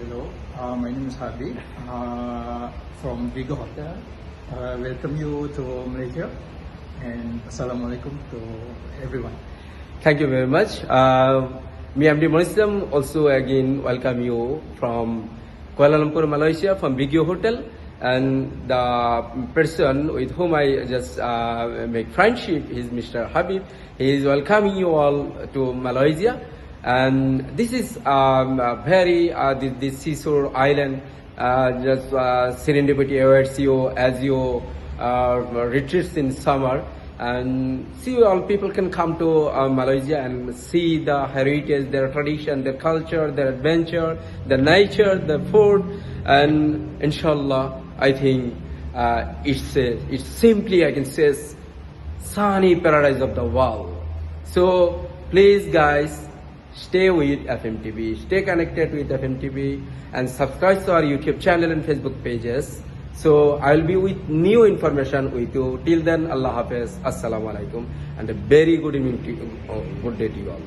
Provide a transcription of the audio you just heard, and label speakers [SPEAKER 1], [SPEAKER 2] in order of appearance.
[SPEAKER 1] Hello, my name is Harvey from Vigo Hotel. Welcome you to Malaysia and Assalamualaikum to everyone.
[SPEAKER 2] Thank you very much. Me, MD Monism, also again welcome you from Kuala Lumpur, Malaysia, from Vigio Hotel. And the person with whom I just make friendship is Mr. Habib. He is welcoming you all to Malaysia. And this is this seashore island just serendipity awaits you as you retreats in summer. And see, all people can come to Malaysia and see the heritage, their tradition, their culture, their adventure, the nature, the food, and inshallah, I think it's simply, I can say, sunny paradise of the world. So please, guys, stay with FMTV, stay connected with FMTV, and subscribe to our YouTube channel and Facebook pages. So I will be with new information with you. Till then, Allah Hafiz, Assalamu Alaikum, and a very good evening, good day to you all.